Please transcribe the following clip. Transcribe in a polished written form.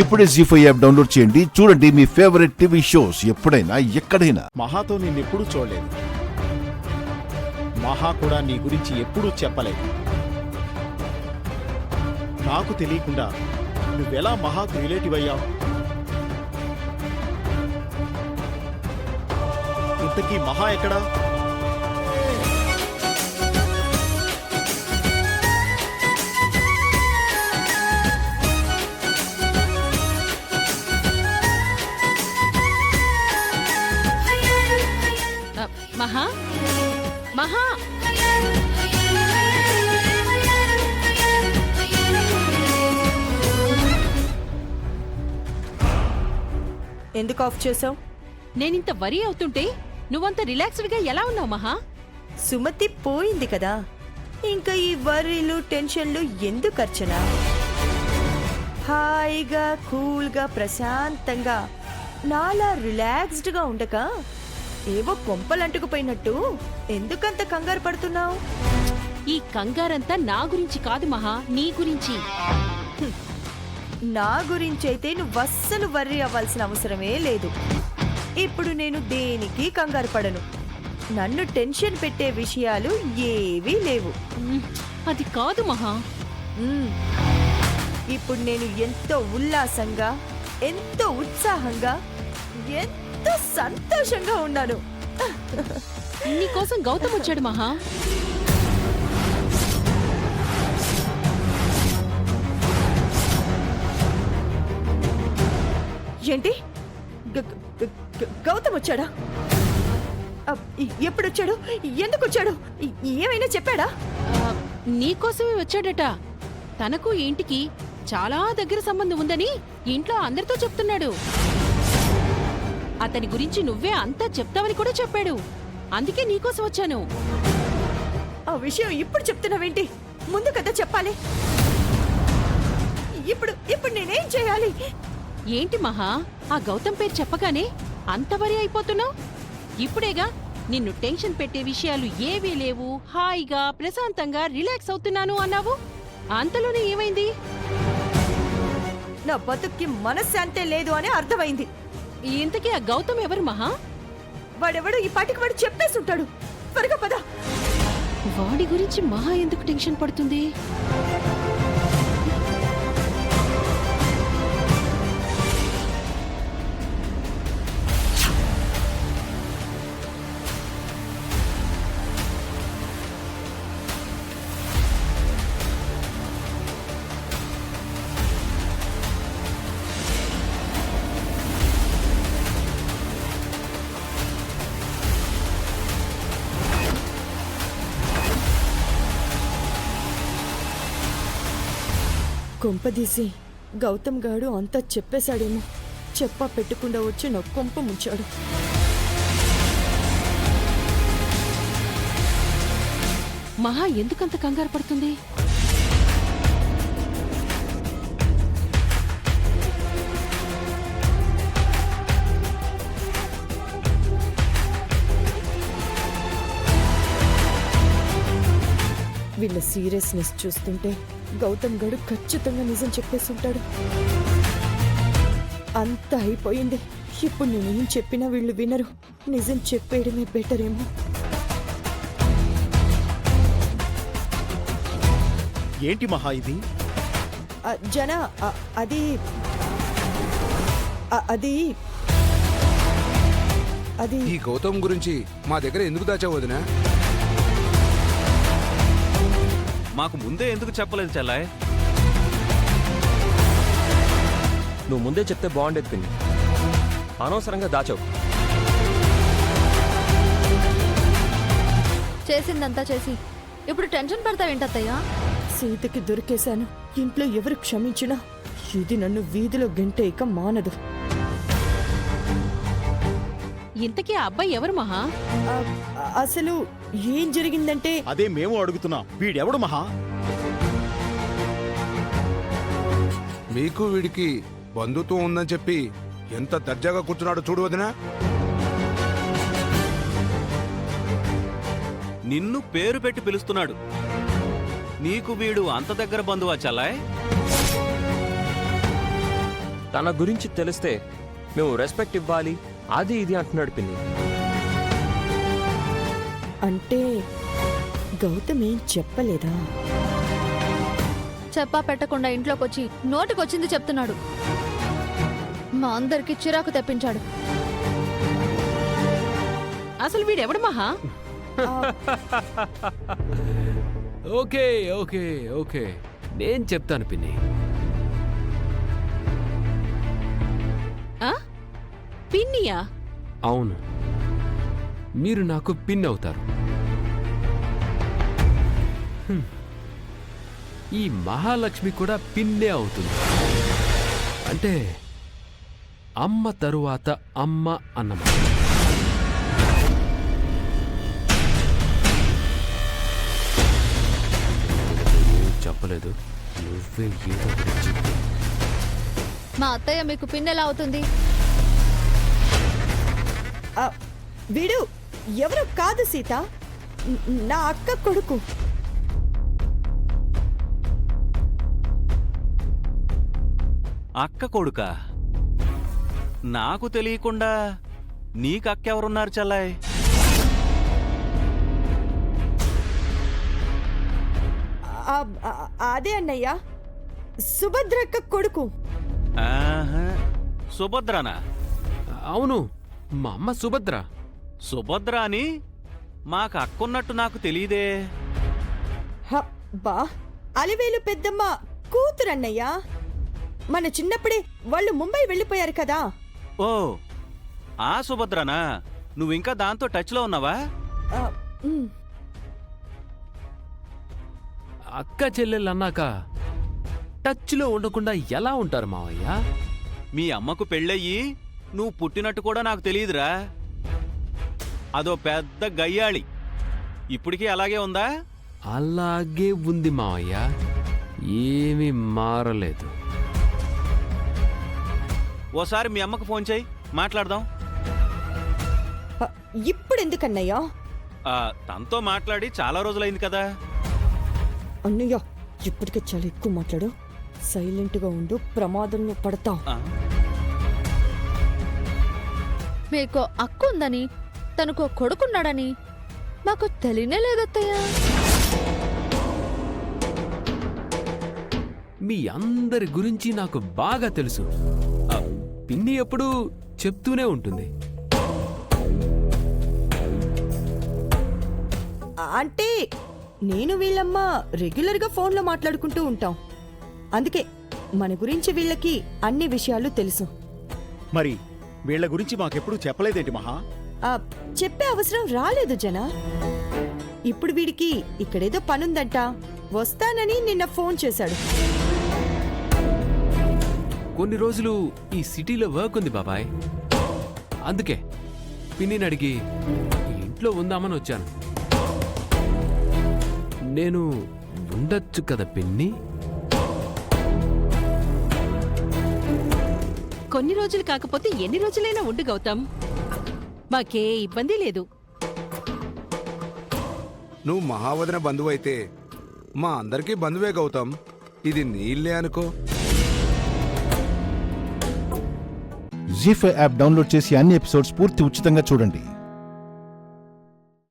ఇప్పుడే జీ5 app download చేయండి. చూడండి మీ ఫేవరెట్ టీవీ షోస్ ఎప్పుడైనా ఎక్కడైనా. మహాతో నిన్నెప్పుడూ చూడలేదు. మహా కూడా నీ గురించి ఎప్పుడూ చెప్పలేదు. నాకు తెలియకుండా నువ్వెలా మహాకు రిలేటివ్ అయ్యావు? ఇంతకీ మహా ఎక్కడా? మహా మహా ఎందుకు ఆఫ్ చేసావు? నేనింత వరీ అవుతుంటే నువ్వంత రిలాక్స్డ్గా ఎలా ఉన్నావు మహా? సుమతి పోయింది కదా, ఇంకా ఈ వర్రీలు టెన్షన్లు ఎందుకు అర్చనా? హాయిగా కూల్గా ప్రశాంతంగా నాలా రిలాక్స్డ్గా ఉండక ఏవో కొంపలంటుకుపోయినట్టు ఎందుకంత కంగారు పడుతున్నావు? ఈ కంగారంతా నా గురించి కాదు మహా, నీ గురించి. నా గురించైతే నువ్వు అస్సలు వర్రీ అవ్వాల్సిన అవసరమే లేదు. ఇప్పుడు నేను దేనికి కంగారు పడను. నన్ను టెన్షన్ పెట్టే విషయాలు ఏవీ లేవు. అది కాదు మహా. ఇప్పుడు నేను ఎంతో ఉల్లాసంగా, ఎంతో ఉత్సాహంగా, ఎంతో సంతోషంగా ఉన్నాను. నీకోసం గౌతమ్ వచ్చాడు మహా. ఏంటి? గౌతమ్ వచ్చాడా? ఎప్పుడొచ్చాడు? ఎందుకు వచ్చాడు? ఏమైనా చెప్పాడా? నీకోసమే వచ్చాడట. తనకు ఈ ఇంటికి చాలా దగ్గర సంబంధం ఉందని ఇంట్లో అందరితో చెప్తున్నాడు. అతని గురించి నువ్వే అంతా చెప్తావని కూడా చెప్పాడు. అందుకే నీకోసం వచ్చాను. ఆ విషయం ఇప్పుడు చెప్తున్నావేంటి? ముందు కదా చెప్పాలి. ఇప్పుడు నేనేం చేయాలి? ఏంటి మహా, ఆ గౌతమ్ పేరు చెప్పగానే అంత వరి అయిపోతున్నావు? ఇప్పుడేగా నిన్ను టెన్షన్ పెట్టే విషయాలు ఏవీ లేవు, హాయిగా ప్రశాంతంగా రిలాక్స్ అవుతున్నాను అన్నావు. అంతలోనే ఏమైంది? నా బతుక్కి మనశ్శాంతే లేదు అని అర్థమైంది. ఇంతకీ ఆ గౌతమ్ ఎవరు మహా? వాడెవడు ఈ పాటికి వాడు చెప్పేసుంటాడు. త్వరగా పద. వాడి గురించి మహా ఎందుకు టెన్షన్ పడుతుంది? కొంపదీసి గౌతమ్ గాడు అంతా చెప్పేశాడేమో. చెప్పా పెట్టకుండా వచ్చి నా కొంప ముంచాడు. మహా ఎందుకంత కంగారు పడుతుంది? వీళ్ళ సీరియస్నెస్ చూస్తుంటే గౌతమ్ గడు ఖచ్చితంగా నిజం చెప్పేస్తుంటాడు. అంతా అయిపోయింది. ఇప్పుడు నేనేం చెప్పినా వీళ్ళు వినరు. నిజం చెప్పేయడమే బెటర్ ఏమో. ఏంటి మహా ఇది? జన అది అది అది ఈ గౌతమ్ గురించి మా దగ్గర ఎందుకు దాచావు వదినా? మాకు ముందే ఎందుకు చెప్పలేదు చెల్లాయ్? నువ్వు ముందే చెప్తే బాగుండేది పిన్ని. అనవసరంగా దాచావు. చేసిందంతా చేసి ఇప్పుడు టెన్షన్ పడతావేంటత్తయ్యా? సీతకి దొరికేశాను. ఇంట్లో ఎవరు క్షమించినా ఇది నన్ను వీధిలో గంటేయక మానదు. ఇంతకీ ఆ అబ్బాయి ఎవరు మహా? అసలు ఏం జరిగిందంటే అదే మేము అడుగుతున్నాం. వీడెవడు మహా? మీకు వీడికి బంధుత్వం ఉందని చెప్పి ఎంత దర్జాగా కూర్చున్నాడో చూడు వదినా. నిన్ను పేరు పెట్టి పిలుస్తున్నాడు. నీకు వీడు అంత దగ్గర బంధువా చెల్లాయ్? తన గురించి తెలిస్తే మేము రెస్పెక్ట్ ఇవ్వాలి అది ఇది అంటున్నాడు పిన్ని. అంటే గౌతమ్ ఏం చెప్పలేదా? చెప్పా పెట్టకుండా ఇంట్లోకి వచ్చి నోటికొచ్చింది చెప్తున్నాడు. మా అందరికి చిరాకు తెప్పించాడు. అసలు వీడెవడు మహా? ఓకే ఓకే ఓకే నేను చెప్తాను పిన్ని. ఆ? పిన్నియా? అవును, మీరు నాకు పిన్ అవుతారు. హ్మ్. ఈ మహాలక్ష్మి కూడా పిన్నే అవుతుంది. అంటే అమ్మ తరువాత అమ్మ అన్నమాట. ఏం చెప్పలేదు, నువ్వే ఏదో ఒకటి చెప్పు. మా అత్తయ్య మీకు పిన్ ఎలా అవుతుంది? వీడు ఎవరు కాదు సీత, నా అక్క కొడుకు. అక్క కొడుకా? నాకు తెలియకుండా నీకు అక్క ఎవరున్నారు చెల్లాయ్? అదే అన్నయ్య, సుభద్రక్క కొడుకు. ఆహా, సుభద్రనా? అవును, మా అమ్మ సుభద్ర. సుభద్ర అని మాకు అక్కున్నట్టు నాకు తెలియదే. బా, అలివేలు పెద్దమ్మ కూతురన్నయ్య. మన చిన్నప్పుడే వాళ్ళు ముంబై వెళ్ళిపోయారు కదా. ఓ, ఆ సుభద్రనా? నువ్వింకా దాంతో టచ్లో ఉన్నావా? అక్క చెల్లెళ్ళు అన్నాక టచ్లో ఉండకుండా ఎలా ఉంటారు మావయ్య? మీ అమ్మకు పెళ్ళయ్యి నువ్వు పుట్టినట్టు కూడా నాకు తెలియదురా. అదో పెద్ద గయ్యాళి. ఇప్పటికీ అలాగే ఉందా? అలాగే ఉంది మావయ్య, ఏమీ మారలేదు. ఓసారి మీ అమ్మకు ఫోన్ చేయి, మాట్లాడదాం. ఇప్పుడు ఎందుకన్నయ్యా? తనతో మాట్లాడి చాలా రోజులైంది కదా. అన్నయ్య, ఇప్పటికే చాలా ఎక్కువ మాట్లాడు. సైలెంట్గా ఉండు, ప్రమాదంలో పడతావు. మీకు అక్కు ఉందని, తనకు కొడుకున్నాడని మాకు తెలియనే లేదత్తయ్య. మీ అందరి గురించి నాకు బాగా తెలుసు. పిన్ని ఎప్పుడూ చెప్తూనే ఉంటుంది. అంటే నేను వీళ్ళమ్మ రెగ్యులర్గా ఫోన్లో మాట్లాడుకుంటూ ఉంటాం. అందుకే మన గురించి వీళ్ళకి అన్ని విషయాలు తెలుసు. మరి వీళ్ళ గురించి మాకెప్పుడు చెప్పలేదేంటి మహా? చెప్పే అవసరం రాలేదు జన. ఇప్పుడు వీడికి ఇక్కడేదో పనుందంట, వస్తానని నిన్న ఫోన్ చేశాడు. కొన్ని రోజులు ఈ సిటీలో వర్క్ ఉంది బాబాయ్, అందుకే పిన్నిని అడిగి ఇంట్లో ఉందామని వచ్చాను. నేను ఉండొచ్చు కదా పిన్ని? కొన్ని రోజులు కాకపోతే ఎన్ని రోజులైనా ఉండు గౌతమ్, మాకే ఇబ్బంది లేదు. నువ్వు మహావదన బంధువు అయితే మా అందరికీ బంధువే గౌతమ్. ఇది నీ ఇల్లే అనుకో. జీ5 యాప్ డౌన్లోడ్ చేసి అన్ని ఎపిసోడ్స్ పూర్తి ఉచితంగా చూడండి.